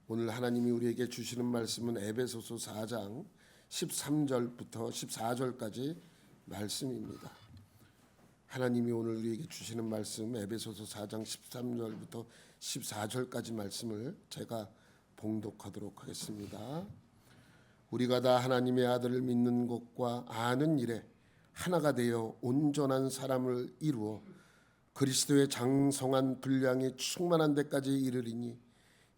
오늘 하나님이 우리에게 주시는 말씀은 에베소서 4장 13절부터 14절까지 말씀입니다. 하나님이 오늘 우리에게 주시는 말씀 에베소서 4장 13절부터 14절까지 말씀을 제가 봉독하도록 하겠습니다. 우리가 다 하나님의 아들을 믿는 것과 아는 일에 하나가 되어 온전한 사람을 이루어 그리스도의 장성한 분량이 충만한 데까지 이르리니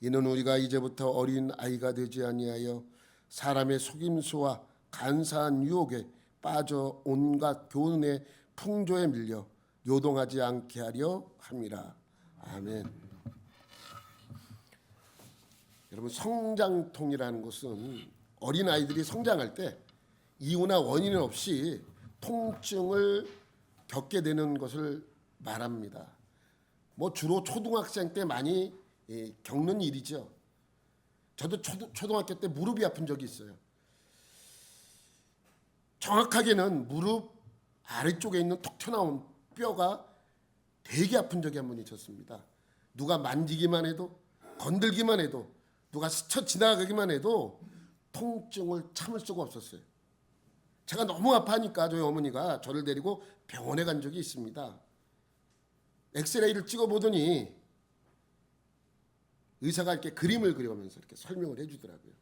이는 우리가 이제부터 어린 아이가 되지 아니하여 사람의 속임수와 간사한 유혹에 빠져 온갖 교훈의 풍조에 밀려 요동하지 않게 하려 함이라. 아멘. 여러분, 성장통이라는 것은 어린 아이들이 성장할 때 이유나 원인 없이 통증을 겪게 되는 것을 말합니다. 주로 초등학생 때 많이 겪는 일이죠. 저도 초등학교 때 무릎이 아픈 적이 있어요. 정확하게는 무릎 아래쪽에 있는 톡 튀어나온 뼈가 되게 아픈 적이 한 번 있었습니다. 누가 만지기만 해도, 건들기만 해도, 누가 스쳐 지나가기만 해도 통증을 참을 수가 없었어요. 제가 너무 아파하니까 저희 어머니가 저를 데리고 병원에 간 적이 있습니다. 엑스레이를 찍어보더니 의사가 이렇게 그림을 그려가면서 이렇게 설명을 해주더라고요.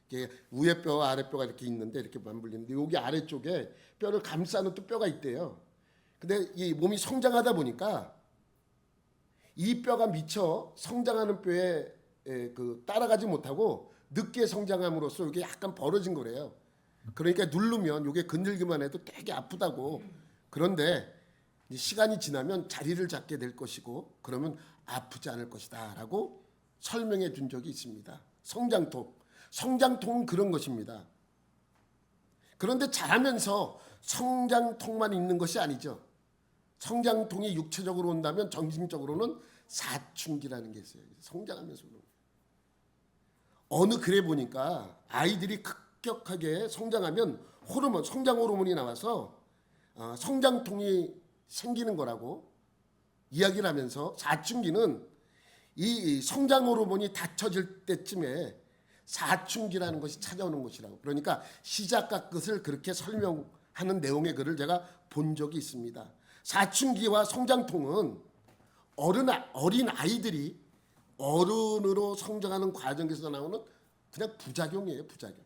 이게 위에 뼈, 아래 뼈가 이렇게 있는데 이렇게 만불리는데 여기 아래쪽에 뼈를 감싸는 또 뼈가 있대요. 근데 이 몸이 성장하다 보니까 이 뼈가 미처 성장하는 뼈에 따라가지 못하고 늦게 성장함으로써 이게 약간 벌어진 거래요. 그러니까 누르면 이게 건들기만 해도 되게 아프다고. 그런데 시간이 지나면 자리를 잡게 될 것이고 그러면 아프지 않을 것이다 라고 설명해 준 적이 있습니다. 성장통은 그런 것입니다. 그런데 자라면서 성장통만 있는 것이 아니죠. 성장통이 육체적으로 온다면 정신적으로는 사춘기라는 게 있어요. 성장하면서 오는 거예요. 어느 글에 보니까 아이들이 급격하게 성장하면 성장 호르몬이 나와서 성장통이 생기는 거라고 이야기를 하면서 사춘기는 이 성장 호르몬이 갖춰질 때쯤에 사춘기라는 것이 찾아오는 것이라고. 그러니까 시작과 끝을 그렇게 설명하는 내용의 글을 제가 본 적이 있습니다. 사춘기와 성장통은 어린 아이들이 어른으로 성장하는 과정에서 나오는 그냥 부작용이에요. 부작용.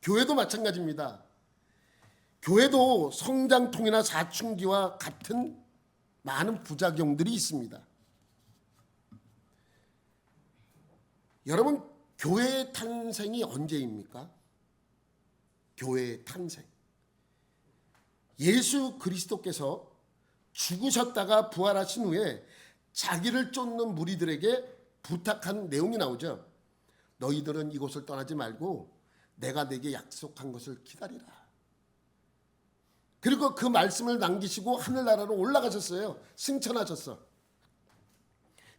교회도 마찬가지입니다. 교회도 성장통이나 사춘기와 같은 많은 부작용들이 있습니다. 여러분, 교회의 탄생이 언제입니까? 교회의 탄생. 예수 그리스도께서 죽으셨다가 부활하신 후에 자기를 쫓는 무리들에게 부탁한 내용이 나오죠. 너희들은 이곳을 떠나지 말고 내가 네게 약속한 것을 기다리라. 그리고 그 말씀을 남기시고 하늘나라로 올라가셨어요. 승천하셨어.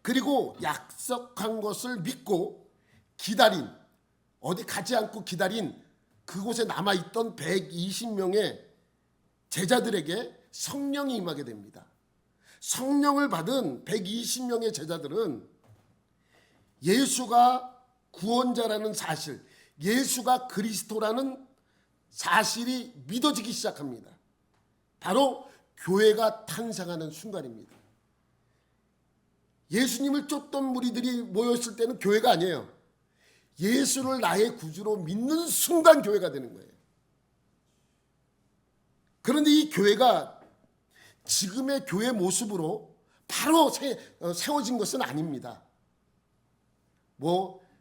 그리고 약속한 것을 믿고 기다린, 어디 가지 않고 기다린 그곳에 남아있던 120명의 제자들에게 성령이 임하게 됩니다. 성령을 받은 120명의 제자들은 예수가 구원자라는 사실, 예수가 그리스도라는 사실이 믿어지기 시작합니다. 바로 교회가 탄생하는 순간입니다. 예수님을 쫓던 무리들이 모였을 때는 교회가 아니에요. 예수를 나의 구주로 믿는 순간 교회가 되는 거예요. 그런데 이 교회가 지금의 교회 모습으로 바로 세워진 것은 아닙니다.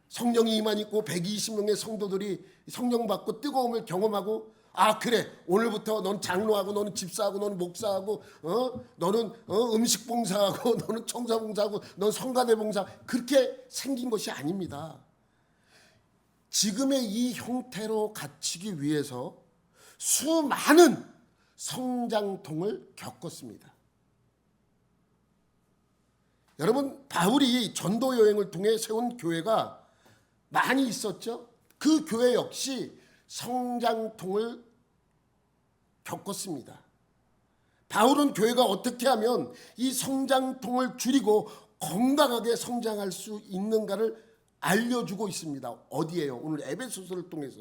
성령이 임하니까 120명의 성도들이 성령 받고 뜨거움을 경험하고 그래, 오늘부터 넌 장로하고 너는 집사하고 너는 목사하고 너는 음식 봉사하고 너는 청소 봉사하고 넌 성가대 봉사, 그렇게 생긴 것이 아닙니다. 지금의 이 형태로 갇히기 위해서 수많은 성장통을 겪었습니다. 여러분, 바울이 전도 여행을 통해 세운 교회가 많이 있었죠. 그 교회 역시 성장통을 겪었습니다. 바울은 교회가 어떻게 하면 이 성장통을 줄이고 건강하게 성장할 수 있는가를 알려주고 있습니다. 어디에요? 오늘 에베소서를 통해서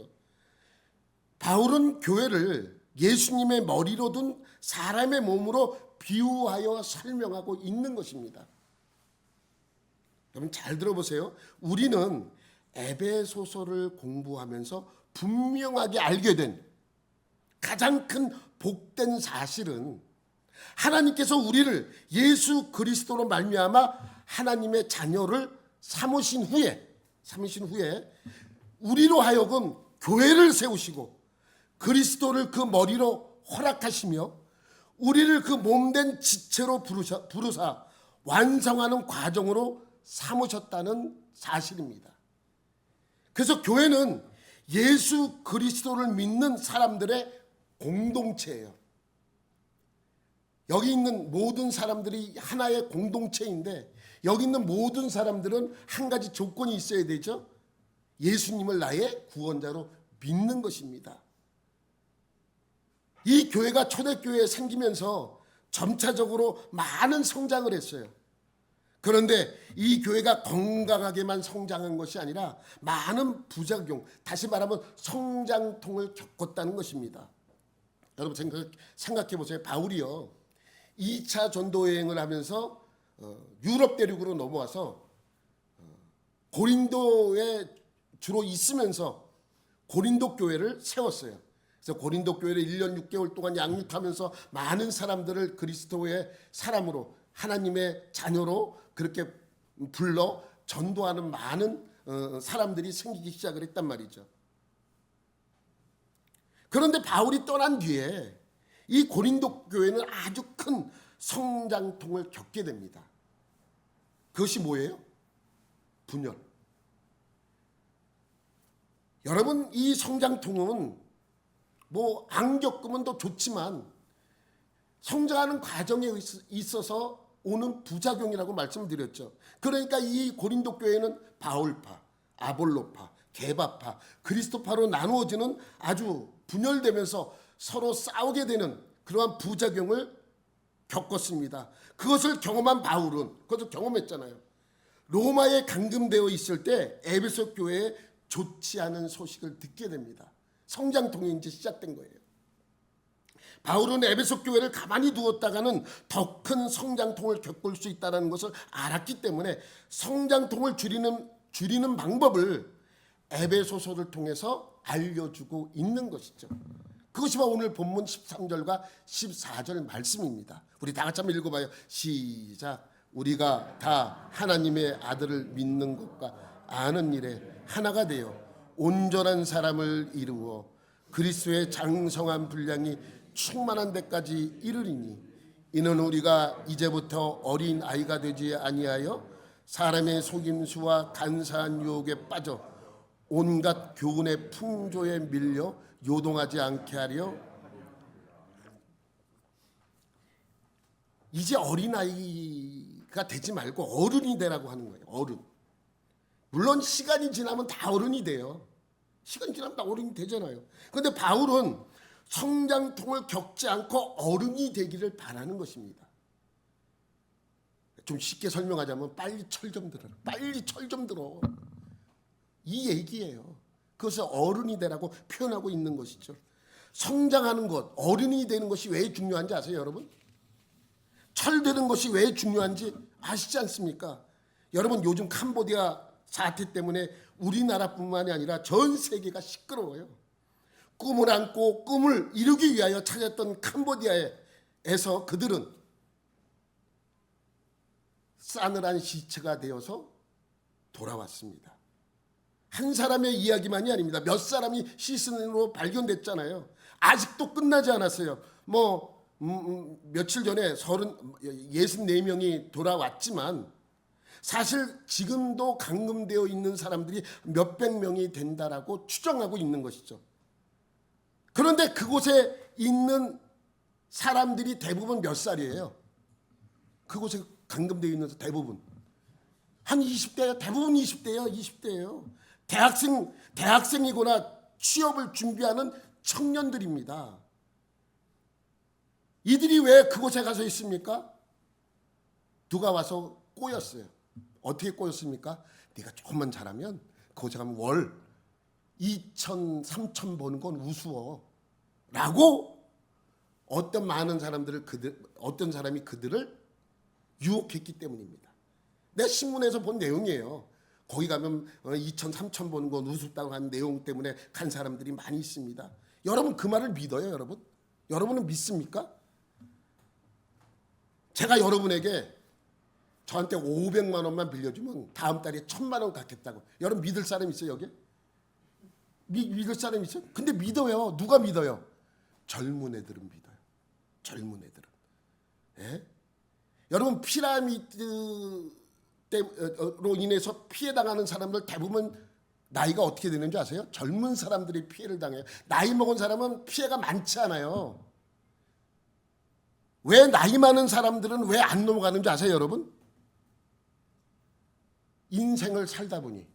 바울은 교회를 예수님의 머리로 둔 사람의 몸으로 비유하여 설명하고 있는 것입니다. 여러분 잘 들어보세요. 우리는 에베소서를 공부하면서 분명하게 알게 된 가장 큰 복된 사실은 하나님께서 우리를 예수 그리스도로 말미암아 하나님의 자녀를 삼으신 후에 우리로 하여금 교회를 세우시고 그리스도를 그 머리로 허락하시며 우리를 그 몸된 지체로 부르사 완성하는 과정으로 삼으셨다는 사실입니다. 그래서 교회는 예수 그리스도를 믿는 사람들의 공동체예요. 여기 있는 모든 사람들이 하나의 공동체인데 여기 있는 모든 사람들은 한 가지 조건이 있어야 되죠. 예수님을 나의 구원자로 믿는 것입니다. 이 교회가 초대교회에 생기면서 점차적으로 많은 성장을 했어요. 그런데 이 교회가 건강하게만 성장한 것이 아니라 많은 부작용, 다시 말하면 성장통을 겪었다는 것입니다. 여러분 생각해 보세요. 바울이요 2차 전도 여행을 하면서 유럽 대륙으로 넘어와서 고린도에 주로 있으면서 고린도 교회를 세웠어요. 그래서 고린도 교회를 1년 6개월 동안 양육하면서 많은 사람들을 그리스도의 사람으로 하나님의 자녀로 그렇게 불러 전도하는 많은 사람들이 생기기 시작을 했단 말이죠. 그런데 바울이 떠난 뒤에 이 고린도 교회는 아주 큰 성장통을 겪게 됩니다. 그것이 뭐예요? 분열. 여러분 이 성장통은 뭐 안 겪으면 더 좋지만 성장하는 과정에 있어서 오는 부작용이라고 말씀드렸죠. 그러니까 이 고린도 교회는 바울파, 아볼로파, 게바파, 그리스도파로 나누어지는 아주 분열되면서 서로 싸우게 되는 그러한 부작용을 겪었습니다. 그것을 경험한 바울은 그것을 경험했잖아요. 로마에 감금되어 있을 때 에베소 교회에 좋지 않은 소식을 듣게 됩니다. 성장통이 이제 시작된 거예요. 바울은 에베소 교회를 가만히 두었다가는 더 큰 성장통을 겪을 수 있다는 것을 알았기 때문에 성장통을 줄이는 방법을 에베소서를 통해서 알려주고 있는 것이죠. 그것이 바로 오늘 본문 13절과 14절 말씀입니다. 우리 다 같이 한번 읽어봐요. 시작. 우리가 다 하나님의 아들을 믿는 것과 아는 일에 하나가 되어 온전한 사람을 이루어 그리스도의 장성한 분량이 충만한 데까지 이르리니 이는 우리가 이제부터 어린 아이가 되지 아니하여 사람의 속임수와 간사한 유혹에 빠져 온갖 교훈의 풍조에 밀려 요동하지 않게 하려 이제 어린아이가 되지 말고 어른이 되라고 하는 거예요. 어른. 물론 시간이 지나면 다 어른이 돼요. 시간이 지나면 다 어른이 되잖아요. 그런데 바울은 성장통을 겪지 않고 어른이 되기를 바라는 것입니다. 좀 쉽게 설명하자면 빨리 철 좀 들어라. 빨리 철 좀 들어. 이 얘기예요. 그것을 어른이 되라고 표현하고 있는 것이죠. 성장하는 것, 어른이 되는 것이 왜 중요한지 아세요, 여러분? 철드는 것이 왜 중요한지 아시지 않습니까? 여러분 요즘 캄보디아 사태 때문에 우리나라뿐만이 아니라 전 세계가 시끄러워요. 꿈을 안고 꿈을 이루기 위하여 찾았던 캄보디아에서 그들은 싸늘한 시체가 되어서 돌아왔습니다. 한 사람의 이야기만이 아닙니다. 몇 사람이 시신으로 발견됐잖아요. 아직도 끝나지 않았어요. 며칠 전에 64명이 돌아왔지만 사실 지금도 감금되어 있는 사람들이 몇백 명이 된다라고 추정하고 있는 것이죠. 그런데 그곳에 있는 사람들이 대부분 몇 살이에요? 그곳에 감금되어 있는 대부분 한 20대예요. 대부분 20대예요. 대학생이거나 취업을 준비하는 청년들입니다. 이들이 왜 그곳에 가서 있습니까? 누가 와서 꼬였어요. 어떻게 꼬였습니까? 네가 조금만 잘하면 거기 가면 월 2천, 3천 버는 건 우스워. 라고 어떤 사람이 그들을 유혹했기 때문입니다. 내 신문에서 본 내용이에요. 거기 가면 2천, 3천 버는 건 우습다고 하는 내용 때문에 간 사람들이 많이 있습니다. 여러분 그 말을 믿어요, 여러분? 여러분은 믿습니까? 제가 여러분에게 저한테 500만 원만 빌려주면 다음 달에 1000만 원 갚겠다고. 여러분 믿을 사람 있어요, 여기? 믿을 사람 있어요? 근데 믿어요. 누가 믿어요? 젊은 애들은 믿어요. 젊은 애들은. 예? 여러분 피라미드로 인해서 피해당하는 사람들 대부분 나이가 어떻게 되는 줄 아세요? 젊은 사람들이 피해를 당해요. 나이 먹은 사람은 피해가 많지 않아요. 왜 나이 많은 사람들은 왜 안 넘어가는 줄 아세요, 여러분? 인생을 살다 보니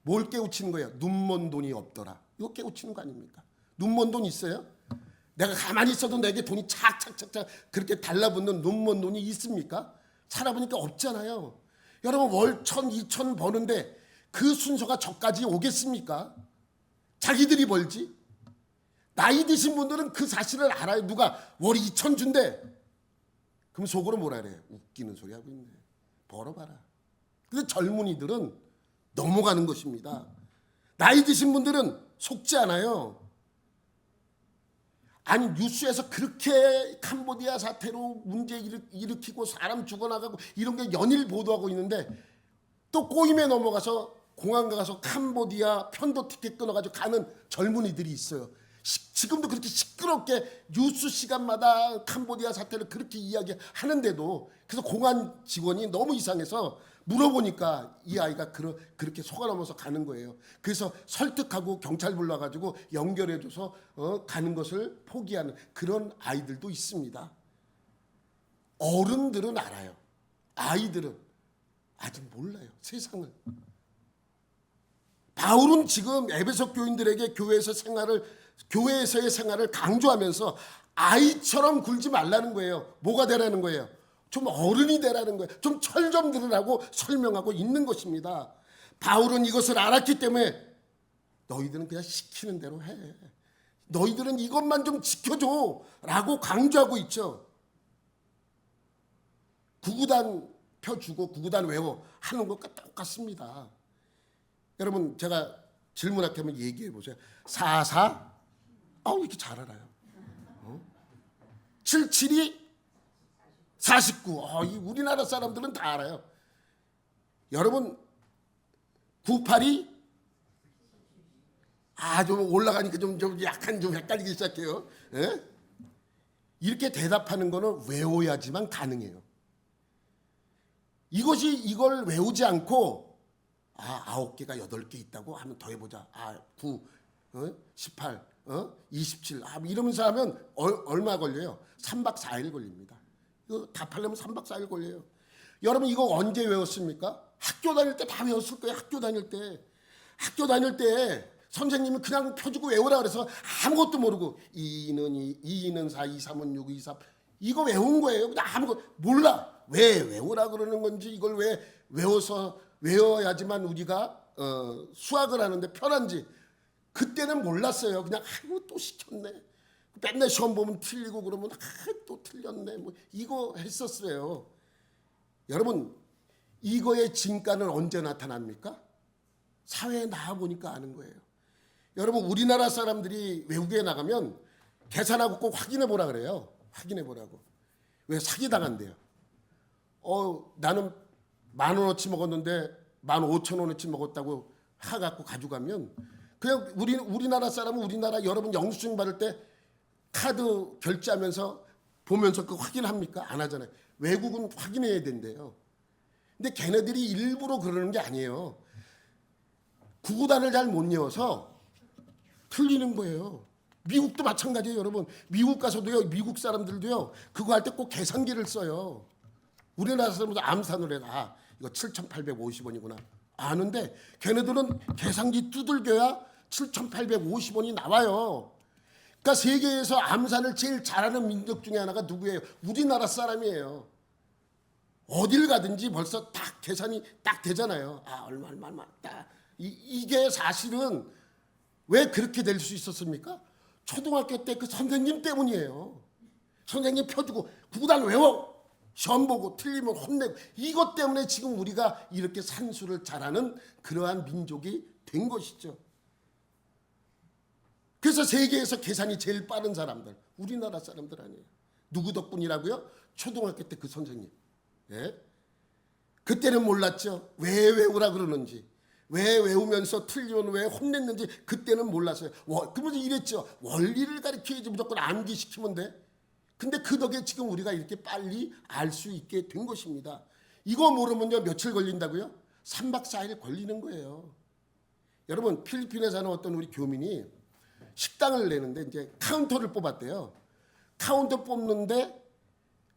뭘 깨우치는 거예요? 눈먼 돈이 없더라. 이거 깨우치는 거 아닙니까? 눈먼 돈 있어요? 내가 가만히 있어도 내게 돈이 착착착착 그렇게 달라붙는 눈먼 돈이 있습니까? 살아보니까 없잖아요. 여러분 월 1000, 2000 버는데 그 순서가 저까지 오겠습니까? 자기들이 벌지. 나이 드신 분들은 그 사실을 알아요. 누가 월 2000 준대. 그럼 속으로 뭐라 그래요? 웃기는 소리 하고 있네. 벌어봐라. 근데 젊은이들은 넘어가는 것입니다. 나이 드신 분들은 속지 않아요. 아니 뉴스에서 그렇게 캄보디아 사태로 문제 일으키고 사람 죽어나가고 이런 게 연일 보도하고 있는데 또 꼬임에 넘어가서 공항 가서 캄보디아 편도 티켓 끊어가지고 가는 젊은이들이 있어요. 지금도 그렇게 시끄럽게 뉴스 시간마다 캄보디아 사태를 그렇게 이야기하는데도 그래서 공안 직원이 너무 이상해서 물어보니까 이 아이가 그렇게 속아 넘어서 가는 거예요. 그래서 설득하고 경찰 불러가지고 연결해줘서 가는 것을 포기하는 그런 아이들도 있습니다. 어른들은 알아요. 아이들은 아직 몰라요. 세상을. 바울은 지금 에베소 교인들에게 교회에서의 생활을 강조하면서 아이처럼 굴지 말라는 거예요. 뭐가 되라는 거예요? 좀 어른이 되라는 거예요. 좀 철 좀 들으라고 설명하고 있는 것입니다. 바울은 이것을 알았기 때문에 너희들은 그냥 시키는 대로 해. 너희들은 이것만 좀 지켜줘 라고 강조하고 있죠. 구구단 펴주고 구구단 외워 하는 것과 똑같습니다. 여러분 제가 질문할게 한번 얘기해 보세요. 44? 이렇게 잘 알아요. 77이 49. 이 우리나라 사람들은 다 알아요. 여러분 98이 좀 올라가니까 좀 약간 좀 헷갈리기 시작해요. 예? 이렇게 대답하는 거는 외워야지만 가능해요. 이걸 외우지 않고 9개가 8개 있다고 하면 더 해보자. 9, 18, 27 이러면서 하면 얼마 걸려요? 3박 4일 걸립니다. 이거 답하려면 3박 4일 걸려요. 여러분 이거 언제 외웠습니까? 학교 다닐 때 다 외웠을 거예요. 학교 다닐 때 선생님이 그냥 펴주고 외우라 그래서 아무것도 모르고 2는 2, 2는 4, 2, 3은 6, 2, 3 이거 외운 거예요. 그냥 아무것도 몰라. 왜 외우라 그러는 건지 이걸 왜 외워야지만 우리가 수학을 하는데 편한지 그때는 몰랐어요. 그냥 또 시켰네. 맨날 시험 보면 틀리고 그러면 또 틀렸네. 이거 했었어요. 여러분 이거의 진가는 언제 나타납니까? 사회에 나와보니까 아는 거예요. 여러분 우리나라 사람들이 외국에 나가면 계산하고 꼭 확인해 보라 그래요. 확인해 보라고. 왜 사기당한대요. 나는 10,000원어치 먹었는데 15,000원어치 먹었다고 해갖고 가져가면 그냥 우리나라 사람은 여러분 영수증 받을 때 카드 결제하면서 보면서 그 확인합니까? 안 하잖아요. 외국은 확인해야 된대요. 근데 걔네들이 일부러 그러는 게 아니에요. 구구단을 잘 못 외워서 틀리는 거예요. 미국도 마찬가지예요, 여러분. 미국 가서도요, 미국 사람들도요, 그거 할 때 꼭 계산기를 써요. 우리나라 사람들도 암산을 해라. 이거 7,850원이구나. 아는데 걔네들은 계산기 두들겨야 7,850원이 나와요. 그러니까 세계에서 암산을 제일 잘하는 민족 중에 하나가 누구예요? 우리나라 사람이에요. 어딜 가든지 벌써 딱 계산이 딱 되잖아요. 아, 얼마 딱. 이게 사실은 왜 그렇게 될 수 있었습니까? 초등학교 때 그 선생님 때문이에요. 선생님 펴주고 구구단 외워, 시험 보고 틀리면 혼내고, 이것 때문에 지금 우리가 이렇게 산수를 잘하는 그러한 민족이 된 것이죠. 그래서 세계에서 계산이 제일 빠른 사람들, 우리나라 사람들 아니에요. 누구 덕분이라고요? 초등학교 때 그 선생님. 예? 그때는 몰랐죠. 왜 외우라 그러는지, 왜 외우면서 틀리면 왜 혼냈는지 그때는 몰랐어요. 그러면서 이랬죠. 원리를 가르쳐야지 무조건 암기시키면 돼. 근데 그 덕에 지금 우리가 이렇게 빨리 알 수 있게 된 것입니다. 이거 모르면요, 며칠 걸린다고요? 3박 4일 걸리는 거예요. 여러분, 필리핀에 사는 어떤 우리 교민이 식당을 내는데 이제 카운터를 뽑았대요. 카운터 뽑는데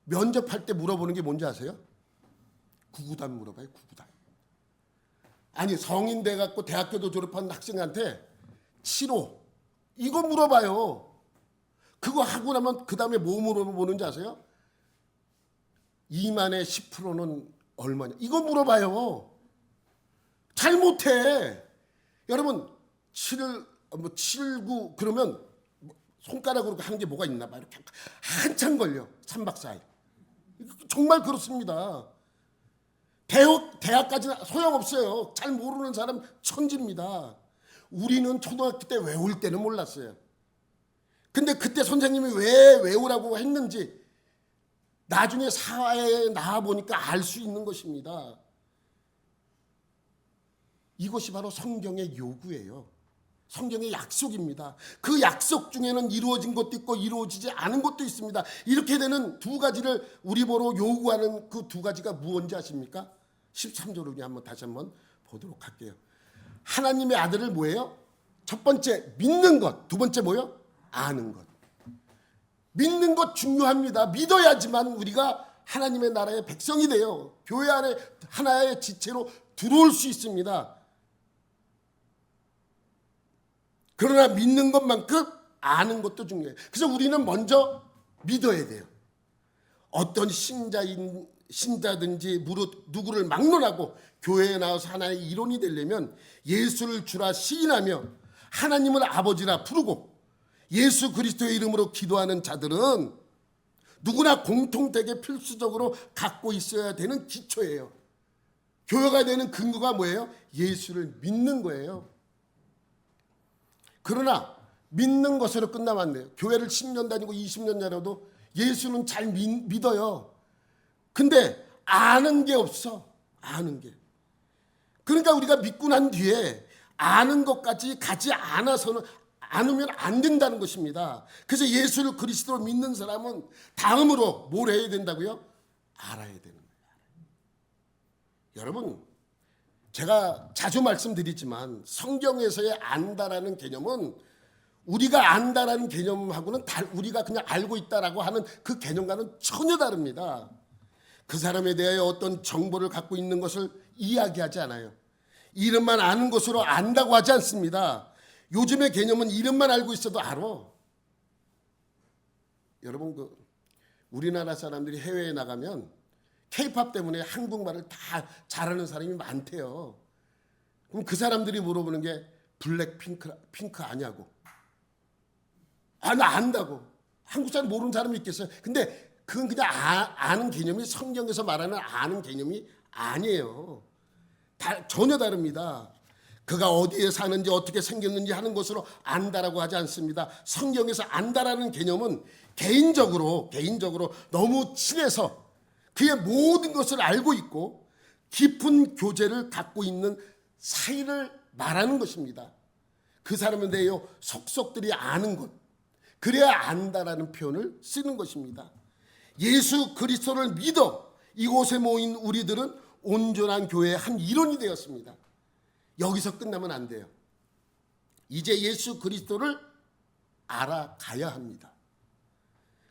면접할 때 물어보는 게 뭔지 아세요? 구구단 물어봐요. 구구단. 아니, 성인 돼갖고 대학교도 졸업한 학생한테 7호 이거 물어봐요. 그거 하고 나면 그 다음에 뭐 물어보는지 아세요? 2만의 10%는 얼마냐? 이거 물어봐요. 잘 못해. 여러분, 7, 9 그러면 손가락으로 한 게 뭐가 있나 봐. 이렇게 한참 걸려. 3박 4일. 정말 그렇습니다. 대학까지는 소용없어요. 잘 모르는 사람 천지입니다. 우리는 초등학교 때 외울 때는 몰랐어요. 근데 그때 선생님이 왜 외우라고 했는지 나중에 사회에 나와보니까 알 수 있는 것입니다. 이것이 바로 성경의 요구예요. 성경의 약속입니다. 그 약속 중에는 이루어진 것도 있고 이루어지지 않은 것도 있습니다. 이렇게 되는 두 가지를 우리 보러 요구하는 그 두 가지가 무엇인지 아십니까? 13절을 다시 한번 보도록 할게요. 하나님의 아들을 뭐예요? 첫 번째 믿는 것, 두 번째 뭐예요? 아는 것. 믿는 것 중요합니다. 믿어야지만 우리가 하나님의 나라의 백성이 돼요. 교회 안에 하나의 지체로 들어올 수 있습니다. 그러나 믿는 것만큼 아는 것도 중요해요. 그래서 우리는 먼저 믿어야 돼요. 어떤 신자든지 무릇 누구를 막론하고 교회에 나와서 하나의 일원이 되려면 예수를 주라 시인하며 하나님을 아버지라 부르고 예수 그리스도의 이름으로 기도하는 자들은 누구나 공통되게 필수적으로 갖고 있어야 되는 기초예요. 교회가 되는 근거가 뭐예요? 예수를 믿는 거예요. 그러나 믿는 것으로 끝나면 안 돼요. 교회를 10년 다니고 20년 다녀도 예수는 잘 믿어요. 근데 아는 게 없어. 아는 게. 그러니까 우리가 믿고 난 뒤에 아는 것까지 가지 않으면 안 된다는 것입니다. 그래서 예수를 그리스도로 믿는 사람은 다음으로 뭘 해야 된다고요? 알아야 되는 거예요. 여러분, 제가 자주 말씀드리지만 성경에서의 안다라는 개념은 우리가 안다라는 개념하고는 우리가 그냥 알고 있다라고 하는 그 개념과는 전혀 다릅니다. 그 사람에 대하여 어떤 정보를 갖고 있는 것을 이야기하지 않아요. 이름만 아는 것으로 안다고 하지 않습니다. 요즘의 개념은 이름만 알고 있어도 알아. 여러분, 우리나라 사람들이 해외에 나가면 K-팝 때문에 한국말을 다 잘하는 사람이 많대요. 그럼 그 사람들이 물어보는 게 블랙핑크 아냐고. 나 안다고. 한국 사람 모르는 사람이 있겠어요. 근데 그건 그냥 아는 개념이 성경에서 말하는 아는 개념이 아니에요. 전혀 다릅니다. 그가 어디에 사는지 어떻게 생겼는지 하는 것으로 안다라고 하지 않습니다. 성경에서 안다라는 개념은 개인적으로 너무 친해서 그의 모든 것을 알고 있고 깊은 교제를 갖고 있는 사이를 말하는 것입니다. 그 사람에 대하여 속속들이 아는 것, 그래야 안다라는 표현을 쓰는 것입니다. 예수 그리스도를 믿어 이곳에 모인 우리들은 온전한 교회의 한 일원이 되었습니다. 여기서 끝나면 안 돼요. 이제 예수 그리스도를 알아가야 합니다.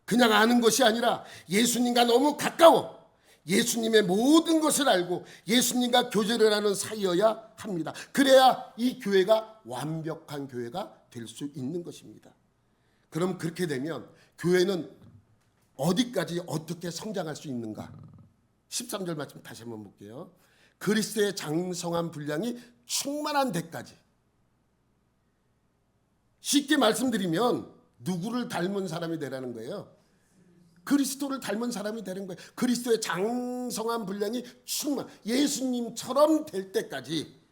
그냥 아는 것이 아니라 예수님과 너무 가까워 예수님의 모든 것을 알고 예수님과 교제를 하는 사이여야 합니다. 그래야 이 교회가 완벽한 교회가 될 수 있는 것입니다. 그럼 그렇게 되면 교회는 어디까지 어떻게 성장할 수 있는가? 13절 말씀 다시 한번 볼게요. 그리스도의 장성한 분량이 충만한 데까지. 쉽게 말씀드리면 누구를 닮은 사람이 되라는 거예요? 그리스도를 닮은 사람이 되는 거예요. 그리스도의 장성한 분량이 예수님처럼 될 때까지.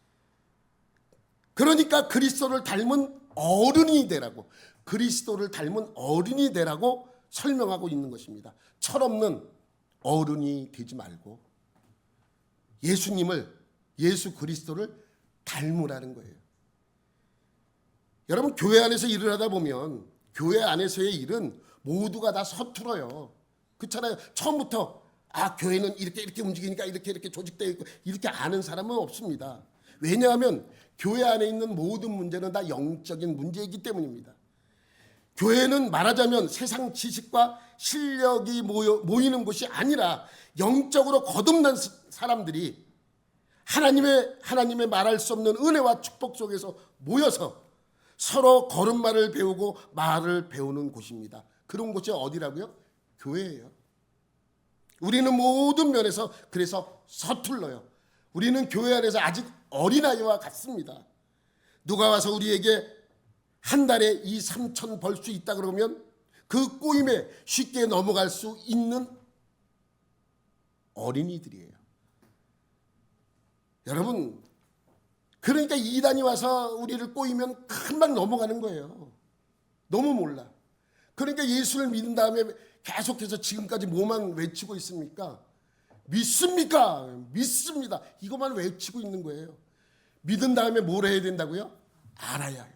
그러니까 그리스도를 닮은 어른이 되라고, 그리스도를 닮은 어른이 되라고 설명하고 있는 것입니다. 철없는 어른이 되지 말고 예수 그리스도를 닮으라는 거예요. 여러분, 교회 안에서 일을 하다 보면 교회 안에서의 일은 모두가 다 서툴어요. 그렇잖아요. 처음부터 교회는 이렇게 움직이니까 이렇게 조직되어 있고 이렇게 아는 사람은 없습니다. 왜냐하면 교회 안에 있는 모든 문제는 다 영적인 문제이기 때문입니다. 교회는 말하자면 세상 지식과 실력이 모이는 곳이 아니라 영적으로 거듭난 사람들이 하나님의 말할 수 없는 은혜와 축복 속에서 모여서 서로 걸음마를 배우고 말을 배우는 곳입니다. 그런 곳이 어디라고요? 교회예요. 우리는 모든 면에서 그래서 서툴러요. 우리는 교회 안에서 아직 어린아이와 같습니다. 누가 와서 우리에게 한 달에 2, 3천 벌 수 있다 그러면 그 꼬임에 쉽게 넘어갈 수 있는 어린이들이에요. 여러분, 그러니까 이단이 와서 우리를 꼬이면 금방 넘어가는 거예요. 너무 몰라. 그러니까 예수를 믿은 다음에 계속해서 지금까지 뭐만 외치고 있습니까? 믿습니까? 믿습니다. 이것만 외치고 있는 거예요. 믿은 다음에 뭘 해야 된다고요? 알아야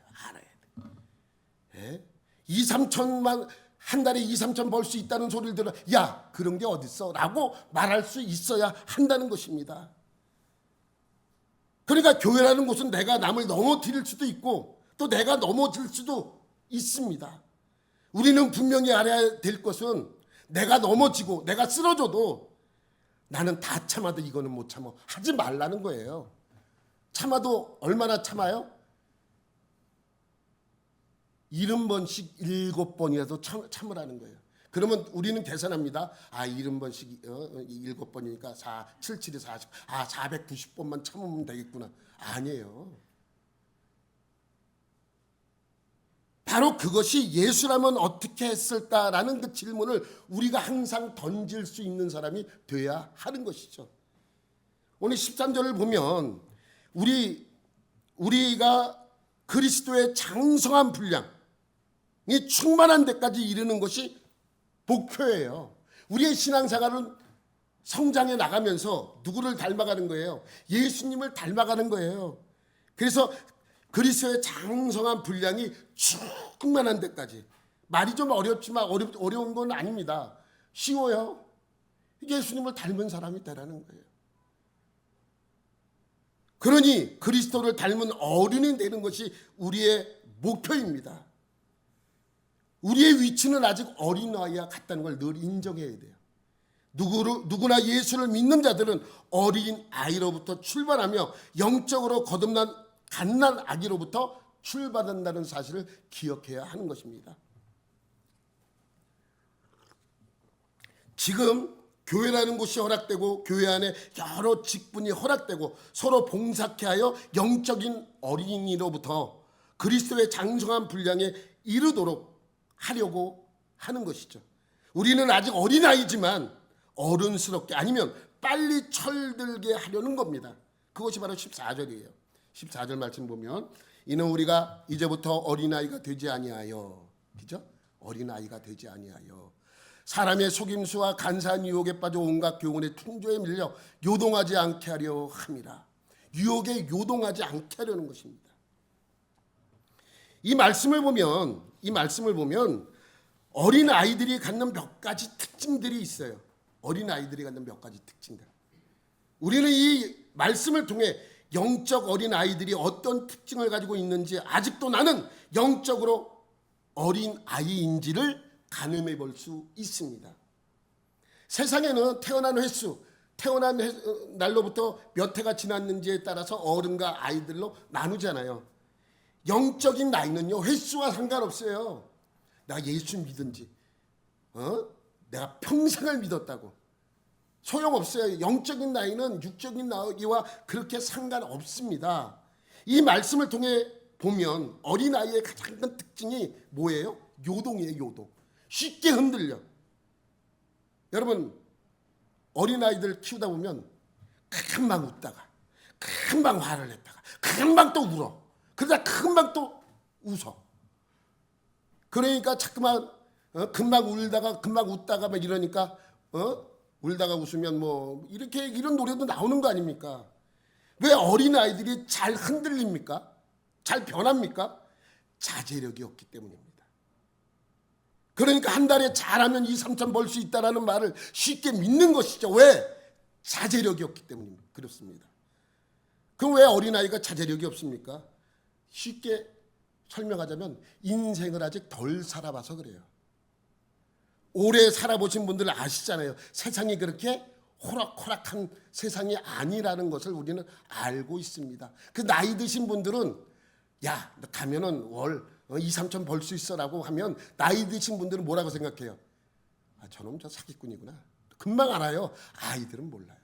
돼. 2, 3천만 한 달에 2, 3천 벌 수 있다는 소리를 들어 야 그런 게 어딨어? 라고 말할 수 있어야 한다는 것입니다. 그러니까 교회라는 곳은 내가 남을 넘어뜨릴 수도 있고 또 내가 넘어질 수도 있습니다. 우리는 분명히 알아야 될 것은 내가 넘어지고 내가 쓰러져도 나는 다 참아도 이거는 못 참아. 하지 말라는 거예요. 참아도 얼마나 참아요? 70번씩 7번이라도 참으라는 거예요. 그러면 우리는 계산합니다. 70번씩 7번이니까 7, 7이 40. 490번만 참으면 되겠구나. 아니에요. 바로 그것이 예수라면 어떻게 했을까라는 그 질문을 우리가 항상 던질 수 있는 사람이 돼야 하는 것이죠. 오늘 13절을 보면 우리가 그리스도의 장성한 분량이 충만한 데까지 이르는 것이 목표예요. 우리의 신앙생활은 성장해 나가면서 누구를 닮아가는 거예요? 예수님을 닮아가는 거예요. 그래서 그리스도의 장성한 분량이 충만한 데까지. 말이 좀 어렵지만 어려운 건 아닙니다. 쉬워요. 예수님을 닮은 사람이 되라는 거예요. 그러니 그리스도를 닮은 어른이 되는 것이 우리의 목표입니다. 우리의 위치는 아직 어린아이와 같다는 걸 늘 인정해야 돼요. 누구나 예수를 믿는 자들은 어린 아이로부터 출발하며 영적으로 거듭난 갓난 아기로부터 출발한다는 사실을 기억해야 하는 것입니다. 지금 교회라는 곳이 허락되고 교회 안에 여러 직분이 허락되고 서로 봉사케 하여 영적인 어린이로부터 그리스도의 장성한 분량에 이르도록 하려고 하는 것이죠. 우리는 아직 어린아이지만 어른스럽게 아니면 빨리 철들게 하려는 겁니다. 그것이 바로 14절이에요. 14절 말씀 보면 이는 우리가 이제부터 어린아이가 되지 아니하여, 그죠? 어린아이가 되지 아니하여 사람의 속임수와 간사한 유혹에 빠져 온갖 교훈의 풍조에 밀려 요동하지 않게 하려 함이라. 유혹에 요동하지 않게 하려는 것입니다. 이 말씀을 보면 어린 아이들이 갖는 몇 가지 특징들이 있어요. 어린 아이들이 갖는 몇 가지 특징들. 우리는 이 말씀을 통해 영적 어린 아이들이 어떤 특징을 가지고 있는지 아직도 나는 영적으로 어린 아이인지를 가늠해 볼 수 있습니다. 세상에는 태어난 날로부터 몇 해가 지났는지에 따라서 어른과 아이들로 나누잖아요. 영적인 나이는요 횟수와 상관없어요. 나 예수 믿은 지 내가 평생을 믿었다고 소용없어요. 영적인 나이는 육적인 나이와 그렇게 상관없습니다. 이 말씀을 통해 보면 어린아이의 가장 큰 특징이 뭐예요? 요동이에요. 요동. 쉽게 흔들려. 여러분 어린아이들 키우다 보면 금방 웃다가 금방 화를 냈다가 금방 또 울어. 그러다 금방 또 웃어. 그러니까 자꾸만 금방 울다가 금방 웃다가 막 이러니까 울다가 웃으면 뭐 이렇게 이런 노래도 나오는 거 아닙니까? 왜 어린아이들이 잘 흔들립니까? 잘 변합니까? 자제력이 없기 때문입니다. 그러니까 한 달에 잘하면 2, 3천 벌 수 있다라는 말을 쉽게 믿는 것이죠. 왜? 자제력이 없기 때문입니다. 그렇습니다. 그럼 왜 어린아이가 자제력이 없습니까? 쉽게 설명하자면 인생을 아직 덜 살아봐서 그래요. 오래 살아보신 분들 아시잖아요. 세상이 그렇게 호락호락한 세상이 아니라는 것을 우리는 알고 있습니다. 그 나이 드신 분들은 야, 너 가면은 월 2, 3천 벌 수 있어라고 하면 나이 드신 분들은 뭐라고 생각해요? 아, 저놈 저 사기꾼이구나. 금방 알아요. 아이들은 몰라요.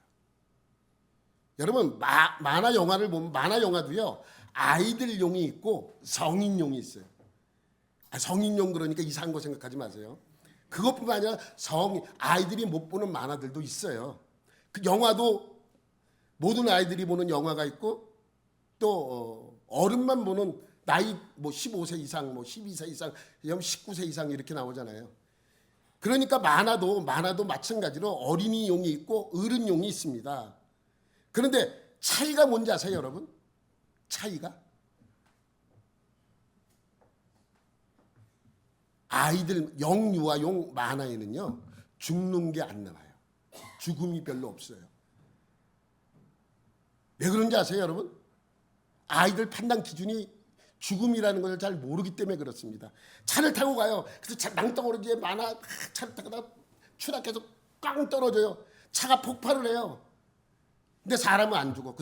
여러분 만화 영화를 보면 만화 영화도요. 아이들용이 있고 성인용이 있어요. 성인용 그러니까 이상한 거 생각하지 마세요. 그것뿐만 아니라 아이들이 못 보는 만화들도 있어요. 그 영화도 모든 아이들이 보는 영화가 있고 또 어른만 보는 나이 뭐 15세 이상, 뭐 12세 이상, 19세 이상 이렇게 나오잖아요. 그러니까 만화도 마찬가지로 어린이용이 있고 어른용이 있습니다. 그런데 차이가 뭔지 아세요, 여러분? 차이가? 아이들 영유아용 만화에는요 죽는 게 안 나와요. 죽음이 별로 없어요. 왜 그런지 아세요, 여러분? 아이들 판단 기준이 죽음이라는 것을 잘 모르기 때문에 그렇습니다. 차를 타고 가요. 그래서 낭떠러지에 만화 차를 타다가 추락해서 꽝 떨어져요. 차가 폭발을 해요. 근데 사람은 안 죽어.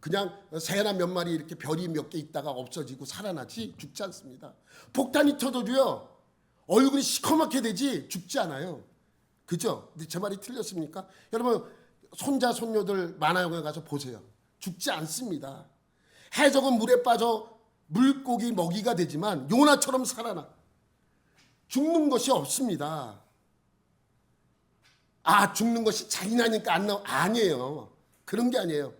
그냥 새나 몇 마리 이렇게 별이 몇 개 있다가 없어지고 살아나지 죽지 않습니다. 폭탄이 터져도요 얼굴이 시커멓게 되지 죽지 않아요. 그죠? 근데 제 말이 틀렸습니까? 여러분 손자 손녀들 만화영화에 가서 보세요. 죽지 않습니다. 해적은 물에 빠져 물고기 먹이가 되지만 요나처럼 살아나. 죽는 것이 없습니다. 아, 죽는 것이 잔인하니까 안 나와. 아니에요. 그런 게 아니에요.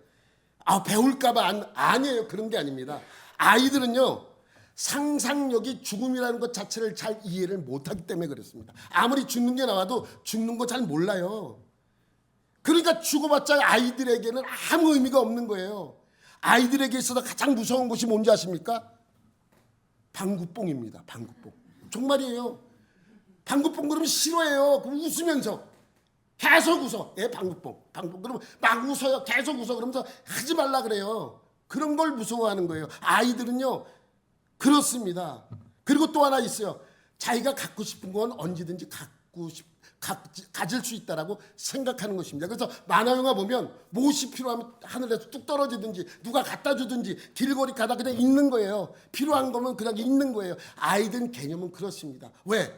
아, 배울까봐 아니에요. 그런 게 아닙니다. 아이들은요 상상력이 죽음이라는 것 자체를 잘 이해를 못하기 때문에 그렇습니다. 아무리 죽는 게 나와도 죽는 거 잘 몰라요. 그러니까 죽어봤자 아이들에게는 아무 의미가 없는 거예요. 아이들에게 있어서 가장 무서운 것이 뭔지 아십니까? 방구뽕입니다. 방구뽕. 정말이에요. 방구뽕 그러면 싫어해요. 그럼 웃으면서 계속 웃어. 방구뽕. 그러면 막 웃어요. 계속 웃어. 그러면서 하지 말라 그래요. 그런 걸 무서워하는 거예요. 아이들은요 그렇습니다. 그리고 또 하나 있어요. 자기가 갖고 싶은 건 언제든지 가질 수 있다라고 생각하는 것입니다. 그래서 만화 영화 보면 무엇이 필요하면 하늘에서 뚝 떨어지든지 누가 갖다 주든지 길거리 가다 그냥 있는 거예요. 필요한 거면 그냥 있는 거예요. 아이들 개념은 그렇습니다. 왜?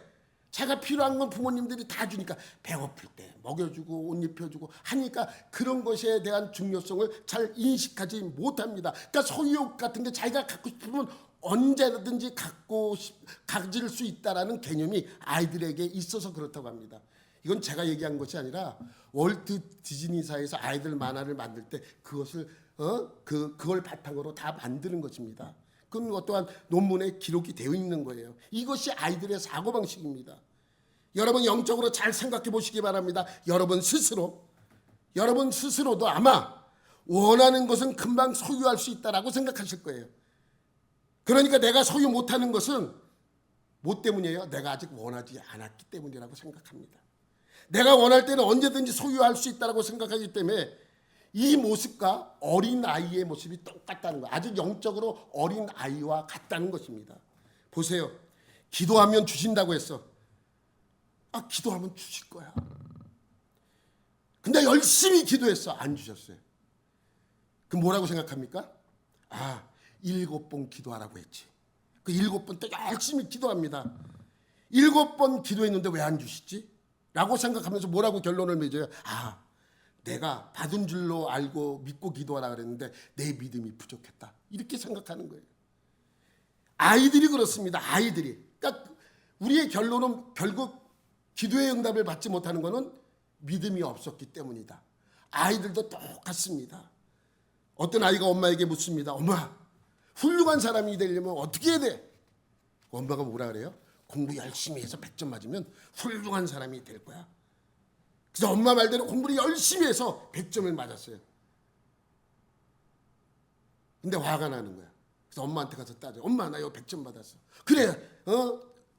자기가 필요한 건 부모님들이 다 주니까 배고플 때 먹여주고 옷 입혀주고 하니까 그런 것에 대한 중요성을 잘 인식하지 못합니다. 그러니까 소유욕 같은 게 자기가 갖고 싶으면 언제든지 가질 수 있다라는 개념이 아이들에게 있어서 그렇다고 합니다. 이건 제가 얘기한 것이 아니라 월트 디즈니사에서 아이들 만화를 만들 때 그걸 바탕으로 다 만드는 것입니다. 그건 또한 논문에 기록이 되어 있는 거예요. 이것이 아이들의 사고방식입니다. 여러분 영적으로 잘 생각해 보시기 바랍니다. 여러분 스스로도 아마 원하는 것은 금방 소유할 수 있다라고 생각하실 거예요. 그러니까 내가 소유 못하는 것은 뭐 때문이에요? 내가 아직 원하지 않았기 때문이라고 생각합니다. 내가 원할 때는 언제든지 소유할 수 있다고 생각하기 때문에 이 모습과 어린아이의 모습이 똑같다는 거예요. 아주 영적으로 어린아이와 같다는 것입니다. 보세요. 기도하면 주신다고 했어. 아, 기도하면 주실 거야. 근데 열심히 기도했어. 안 주셨어요. 그럼 뭐라고 생각합니까? 아, 7번 기도하라고 했지. 그 7번 또 열심히 기도합니다. 7번 기도했는데 왜 안 주시지? 라고 생각하면서 뭐라고 결론을 맺어요? 아, 내가 받은 줄로 알고 믿고 기도하라 그랬는데 내 믿음이 부족했다. 이렇게 생각하는 거예요. 아이들이 그렇습니다. 아이들이. 그러니까 우리의 결론은 결국 기도의 응답을 받지 못하는 것은 믿음이 없었기 때문이다. 아이들도 똑같습니다. 어떤 아이가 엄마에게 묻습니다. 엄마, 훌륭한 사람이 되려면 어떻게 해야 돼? 엄마가 뭐라 그래요? 공부 열심히 해서 100점 맞으면 훌륭한 사람이 될 거야. 그래서 엄마 말대로 공부를 열심히 해서 100점을 맞았어요. 근데 화가 나는 거야. 그래서 엄마한테 가서 따져. 엄마, 나 이거 100점 받았어. 그래,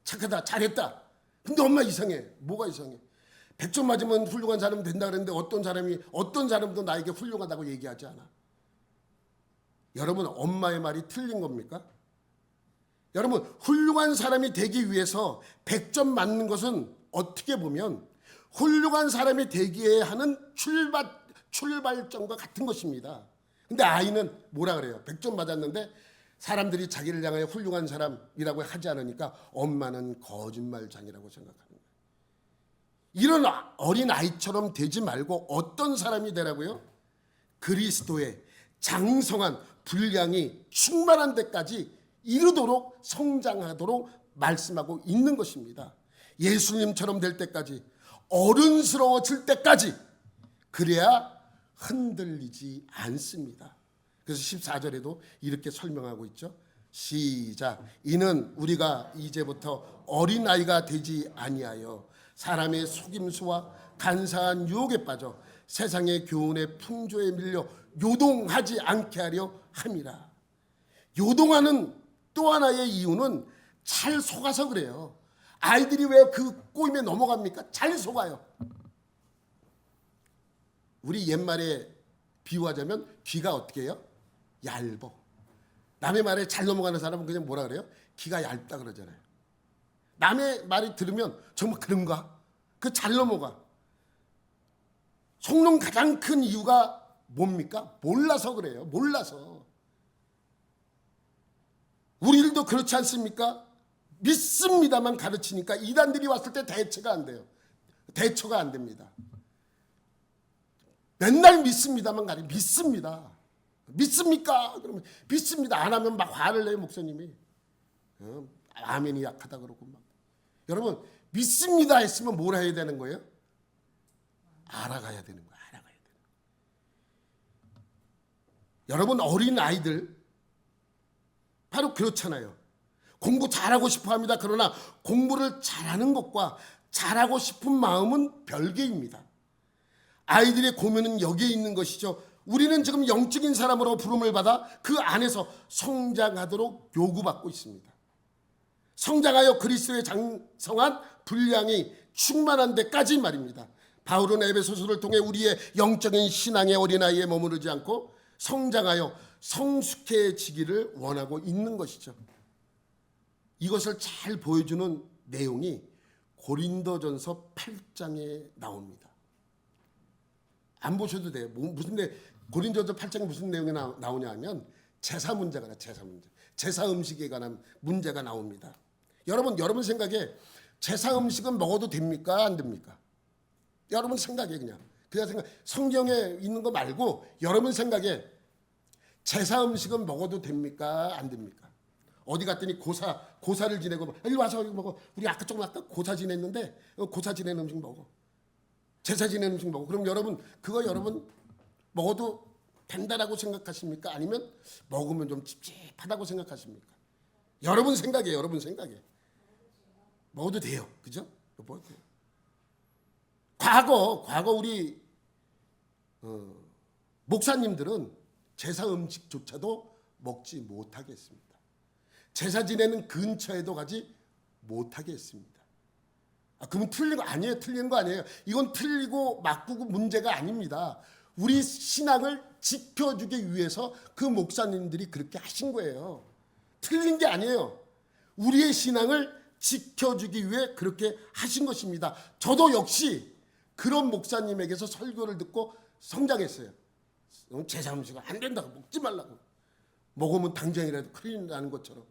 착하다, 잘했다. 근데 엄마 이상해. 뭐가 이상해? 100점 맞으면 훌륭한 사람 된다 그랬는데 어떤 사람도 나에게 훌륭하다고 얘기하지 않아. 여러분, 엄마의 말이 틀린 겁니까? 여러분, 훌륭한 사람이 되기 위해서 100점 맞는 것은 어떻게 보면 훌륭한 사람이 되기에 하는 출발점과 같은 것입니다. 근데 아이는 뭐라 그래요? 100점 맞았는데 사람들이 자기를 향하여 훌륭한 사람이라고 하지 않으니까 엄마는 거짓말장이라고 생각하는 거예요. 이런 어린 아이처럼 되지 말고 어떤 사람이 되라고요? 그리스도의 장성한 분량이 충만한 데까지 이르도록 성장하도록 말씀하고 있는 것입니다. 예수님처럼 될 때까지, 어른스러워질 때까지, 그래야 흔들리지 않습니다. 그래서 14절에도 이렇게 설명하고 있죠. 시작. 이는 우리가 이제부터 어린아이가 되지 아니하여 사람의 속임수와 간사한 유혹에 빠져 세상의 교훈의 풍조에 밀려 요동하지 않게 하려 함이라. 요동하는 또 하나의 이유는 잘 속아서 그래요. 아이들이 왜 그 꼬임에 넘어갑니까? 잘 속아요. 우리 옛말에 비유하자면 귀가 어떻게 해요? 얇어. 남의 말에 잘 넘어가는 사람은 그냥 뭐라 그래요? 귀가 얇다 그러잖아요. 남의 말이 들으면 정말 그런가? 그 잘 넘어가. 속는 가장 큰 이유가 뭡니까? 몰라서 그래요. 몰라서. 우리들도 그렇지 않습니까? 믿습니다만 가르치니까 이단들이 왔을 때 대처가 안 돼요. 대처가 안 됩니다. 맨날 믿습니다만 가르쳐. 믿습니다. 믿습니까? 그러면 믿습니다. 안 하면 막 화를 내요, 목사님이. 아멘이 약하다 그러고 막. 여러분, 믿습니다 했으면 뭘 해야 되는 거예요? 알아가야 되는 거예요. 알아가야 되는 거예요. 여러분, 어린 아이들 바로 그렇잖아요. 공부 잘하고 싶어 합니다. 그러나 공부를 잘하는 것과 잘하고 싶은 마음은 별개입니다. 아이들의 고민은 여기에 있는 것이죠. 우리는 지금 영적인 사람으로 부름을 받아 그 안에서 성장하도록 요구받고 있습니다. 성장하여 그리스도의 장성한 분량이 충만한 데까지 말입니다. 바울은 에베소서를 통해 우리의 영적인 신앙의 어린아이에 머무르지 않고 성장하여 성숙해지기를 원하고 있는 것이죠. 이것을 잘 보여주는 내용이 고린도전서 8장에 나옵니다. 안 보셔도 돼요. 고린도전서 8장에 무슨 내용이 나오냐 하면 제사 문제가 나와요. 제사 문제. 제사 음식에 관한 문제가 나옵니다. 여러분 생각에 제사 음식은 먹어도 됩니까? 안 됩니까? 여러분 생각에 그냥 생각. 성경에 있는 거 말고 여러분 생각에 제사 음식은 먹어도 됩니까? 안 됩니까? 어디 갔더니 고사를 지내고 이리 와서 이거 먹어. 우리 아까 조금 고사 지냈는데 고사 지낸 음식 먹어. 제사 지낸 음식 먹어. 그럼 여러분 먹어도 된다라고 생각하십니까? 아니면 먹으면 좀 찝찝하다고 생각하십니까? 여러분 생각에 먹어도 돼요. 그죠? 먹어도 돼요. 과거 우리 목사님들은 제사 음식조차도 먹지 못하게 했습니다. 제사 지내는 근처에도 가지 못하게 했습니다. 그러면 틀린 거 아니에요. 틀린 거 아니에요. 이건 틀리고 맞고 문제가 아닙니다. 우리 신앙을 지켜주기 위해서 그 목사님들이 그렇게 하신 거예요. 틀린 게 아니에요. 우리의 신앙을 지켜주기 위해 그렇게 하신 것입니다. 저도 역시 그런 목사님에게서 설교를 듣고 성장했어요. 제사 음식은 안 된다고, 먹지 말라고. 먹으면 당장이라도 큰일 나는 것처럼.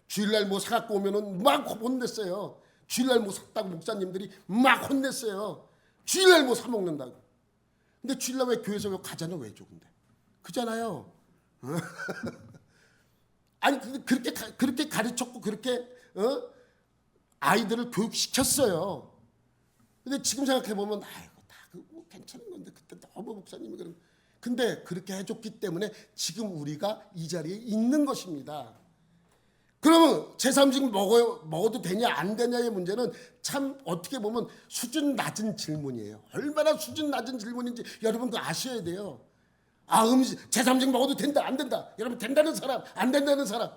주일날 뭐 사갖고 오면은 막 혼냈어요. 주일날 뭐 샀다고 목사님들이 막 혼냈어요. 주일날 뭐 사먹는다고. 근데 주일날 왜 교회에서 왜 과자는 왜 줘? 근데 그잖아요. 아니 그렇게 가르쳤고 그렇게 아이들을 교육시켰어요. 근데 지금 생각해 보면 아이고 다 뭐 괜찮은 건데 그때 너무 목사님이 그런. 근데 그렇게 해줬기 때문에 지금 우리가 이 자리에 있는 것입니다. 그러면 제3식 먹어도 되냐 안 되냐의 문제는 참 어떻게 보면 수준 낮은 질문이에요. 얼마나 수준 낮은 질문인지 여러분도 아셔야 돼요. 제3식 먹어도 된다 안 된다. 여러분 된다는 사람 안 된다는 사람.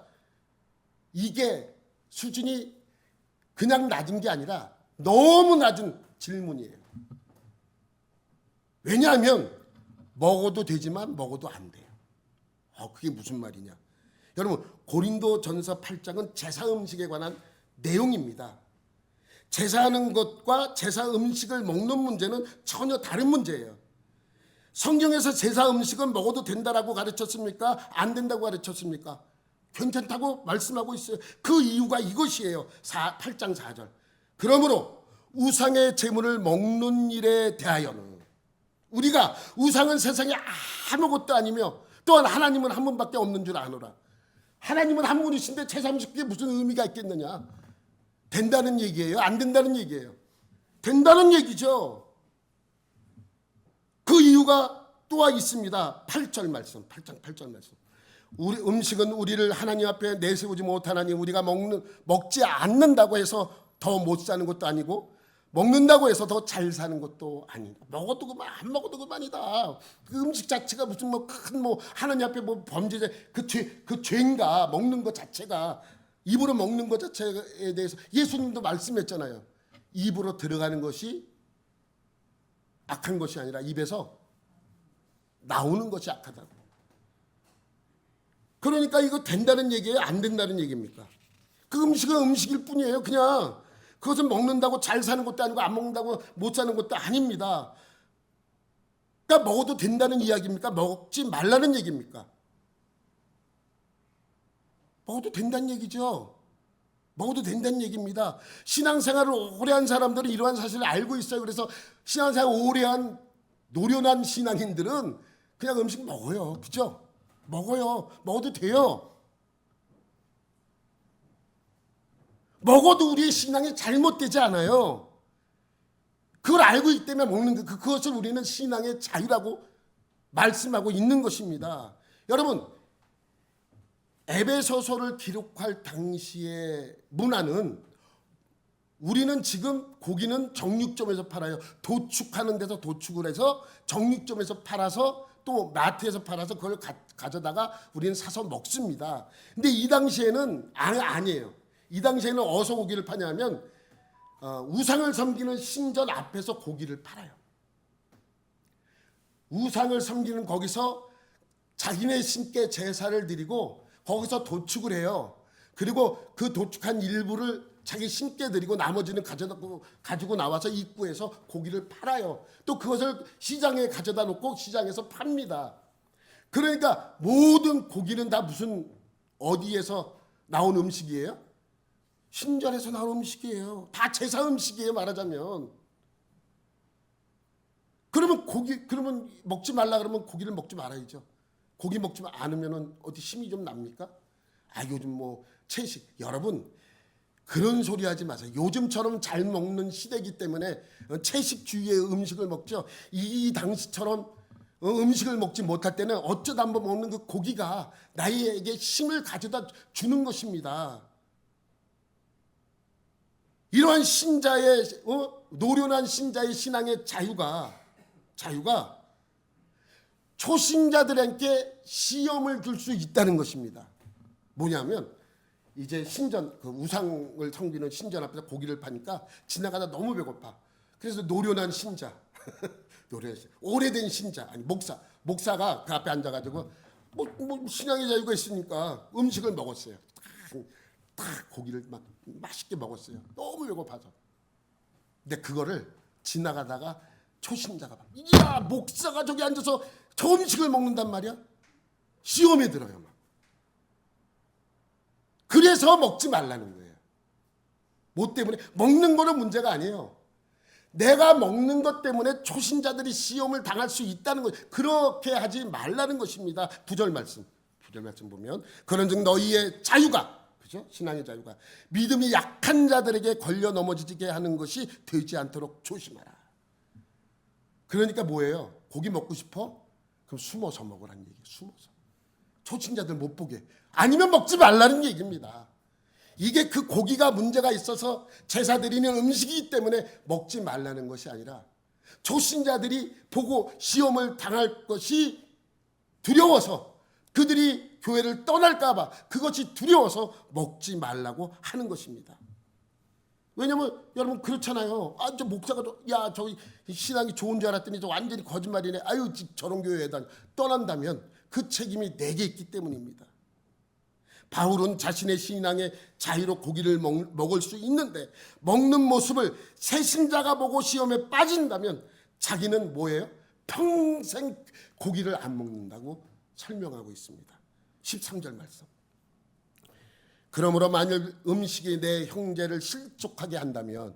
이게 수준이 그냥 낮은 게 아니라 너무 낮은 질문이에요. 왜냐하면 먹어도 되지만 먹어도 안 돼요. 그게 무슨 말이냐. 여러분 고린도전서 8장은 제사 음식에 관한 내용입니다. 제사하는 것과 제사 음식을 먹는 문제는 전혀 다른 문제예요. 성경에서 제사 음식은 먹어도 된다라고 가르쳤습니까? 안 된다고 가르쳤습니까? 괜찮다고 말씀하고 있어요. 그 이유가 이것이에요. 8장 4절. 그러므로 우상의 제물을 먹는 일에 대하여는 우리가 우상은 세상에 아무것도 아니며 또한 하나님은 한 분밖에 없는 줄 아노라. 하나님은 한 분이신데 제3식에 무슨 의미가 있겠느냐. 된다는 얘기예요? 안 된다는 얘기예요? 된다는 얘기죠. 그 이유가 또 있습니다. 8절 말씀. 8장 8절 말씀. 우리 음식은 우리를 하나님 앞에 내세우지 못하나니 우리가 먹지 않는다고 해서 더 못 사는 것도 아니고 먹는다고 해서 더 잘 사는 것도 아니다. 먹어도 그만 안 먹어도 그만이다. 그 음식 자체가 무슨 큰 하나님 앞에 범죄자 그 죄인가. 먹는 것 자체가 입으로 먹는 것 자체에 대해서 예수님도 말씀했잖아요. 입으로 들어가는 것이 악한 것이 아니라 입에서 나오는 것이 악하다고. 그러니까 이거 된다는 얘기예요? 안 된다는 얘기입니까? 그 음식은 음식일 뿐이에요. 그냥 그것은 먹는다고 잘 사는 것도 아니고 안 먹는다고 못 사는 것도 아닙니다. 그러니까 먹어도 된다는 이야기입니까? 먹지 말라는 얘기입니까? 먹어도 된다는 얘기죠. 먹어도 된다는 얘기입니다. 신앙생활을 오래 한 사람들은 이러한 사실을 알고 있어요. 그래서 신앙생활 오래 한 노련한 신앙인들은 그냥 음식 먹어요. 그죠? 먹어요. 먹어도 돼요. 먹어도 우리의 신앙이 잘못되지 않아요. 그걸 알고 있기 때문에 먹는 것, 그것을 우리는 신앙의 자유라고 말씀하고 있는 것입니다. 여러분, 에베소서를 기록할 당시의 문화는 우리는 지금 고기는 정육점에서 팔아요. 도축하는 데서 도축을 해서 정육점에서 팔아서 또 마트에서 팔아서 그걸 가져다가 우리는 사서 먹습니다. 근데 이 당시에는 아니에요. 이 당시에는 어디서 고기를 파냐면 우상을 섬기는 신전 앞에서 고기를 팔아요. 우상을 섬기는 거기서 자기네 신께 제사를 드리고 거기서 도축을 해요. 그리고 그 도축한 일부를 자기 신께 드리고 나머지는 가지고 나와서 입구에서 고기를 팔아요. 또 그것을 시장에 가져다 놓고 시장에서 팝니다. 그러니까 모든 고기는 다 무슨 어디에서 나온 음식이에요? 신전에서 나온 음식이에요. 다 제사 음식이에요, 말하자면. 그러면 먹지 말라 그러면 고기를 먹지 말아야죠. 고기 먹지 않으면 어디 힘이 좀 납니까? 요즘 채식. 여러분, 그런 소리 하지 마세요. 요즘처럼 잘 먹는 시대이기 때문에 채식주의의 음식을 먹죠. 이 당시처럼 음식을 먹지 못할 때는 어쩌다 한번 먹는 그 고기가 나에게 힘을 가져다 주는 것입니다. 이러한 신자의 노련한 신자의 신앙의 자유가 초신자들에게 시험을 줄 수 있다는 것입니다. 뭐냐면 이제 신전 그 우상을 섬기는 신전 앞에서 고기를 파니까 지나가다 너무 배고파. 그래서 노련한 신자, 오래된 신자 아니 목사가 그 앞에 앉아가지고 신앙의 자유가 있으니까 음식을 먹었어요. 딱 고기를 막 맛있게 먹었어요. 너무 배고파서. 근데 그거를 지나가다가 초신자가 막, 야 목사가 저기 앉아서 저 음식을 먹는단 말이야. 시험에 들어요 막. 그래서 먹지 말라는 거예요. 뭐 때문에? 먹는 거는 문제가 아니에요. 내가 먹는 것 때문에 초신자들이 시험을 당할 수 있다는 것, 그렇게 하지 말라는 것입니다. 9절 말씀 보면 그런즉 너희의 자유가, 그죠? 신앙의 자유가 믿음이 약한 자들에게 걸려 넘어지게 하는 것이 되지 않도록 조심하라. 그러니까 뭐예요? 고기 먹고 싶어? 그럼 숨어서 먹으라는 얘기예요. 숨어서. 초신자들 못 보게. 아니면 먹지 말라는 얘기입니다. 이게 그 고기가 문제가 있어서 제사 드리는 음식이기 때문에 먹지 말라는 것이 아니라 초신자들이 보고 시험을 당할 것이 두려워서, 그들이 교회를 떠날까 봐 그것이 두려워서 먹지 말라고 하는 것입니다. 왜냐면 여러분 그렇잖아요. 저 목사가 저기 신앙이 좋은 줄 알았더니 저 완전히 거짓말이네. 아유 저런 교회에 떠난다면 그 책임이 내게 있기 때문입니다. 바울은 자신의 신앙의 자유로 고기를 먹을 수 있는데 먹는 모습을 새신자가 보고 시험에 빠진다면 자기는 뭐예요? 평생 고기를 안 먹는다고 설명하고 있습니다. 13절 말씀. 그러므로 만일 음식이 내 형제를 실족하게 한다면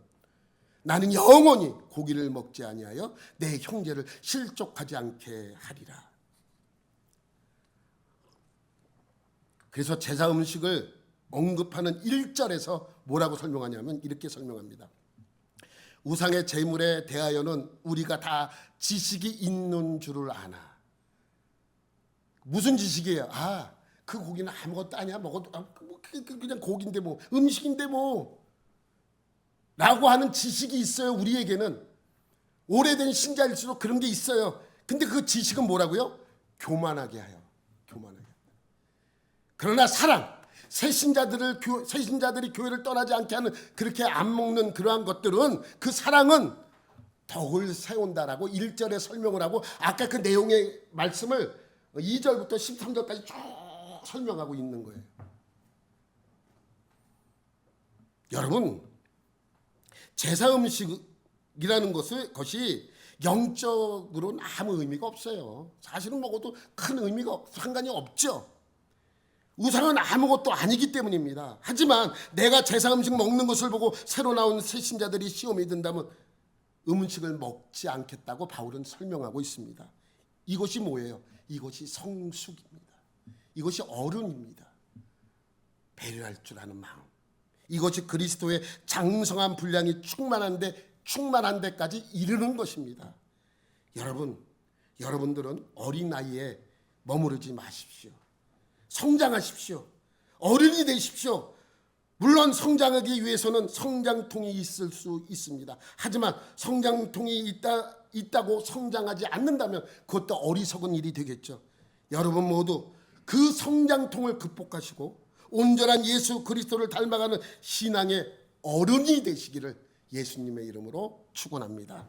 나는 영원히 고기를 먹지 아니하여 내 형제를 실족하지 않게 하리라. 그래서 제사 음식을 언급하는 1절에서 뭐라고 설명하냐면 이렇게 설명합니다. 우상의 제물에 대하여는 우리가 다 지식이 있는 줄을 아나. 무슨 지식이에요? 그 고기는 아무것도 아니야. 먹어도 그냥 고기인데 뭐, 음식인데 뭐 라고 하는 지식이 있어요. 우리에게는 오래된 신자일수록 그런 게 있어요. 근데 그 지식은 뭐라고요? 교만하게 해요. 교만하게. 그러나 사랑, 새신자들이 교회를 떠나지 않게 하는, 그렇게 안 먹는 그러한 것들은, 그 사랑은 덕을 세운다라고 1절에 설명을 하고, 아까 그 내용의 말씀을 2절부터 13절까지 쭉 설명하고 있는 거예요. 여러분, 제사 음식이라는 것이 영적으로는 아무 의미가 없어요. 사실은 먹어도 큰 의미가, 상관이 없죠. 우상은 아무것도 아니기 때문입니다. 하지만 내가 제사 음식 먹는 것을 보고 새로 나온 새신자들이 시험에 든다면 음식을 먹지 않겠다고 바울은 설명하고 있습니다. 이것이 뭐예요? 이것이 성숙입니다. 이것이 어른입니다. 배려할 줄 아는 마음. 이것이 그리스도의 장성한 분량이 충만한 데까지 이르는 것입니다. 여러분들은 어린 나이에 머무르지 마십시오. 성장하십시오. 어른이 되십시오. 물론 성장하기 위해서는 성장통이 있을 수 있습니다. 하지만 성장통이 있다고 성장하지 않는다면 그것도 어리석은 일이 되겠죠. 여러분 모두 그 성장통을 극복하시고 온전한 예수 그리스도를 닮아가는 신앙의 어른이 되시기를 예수님의 이름으로 축원합니다.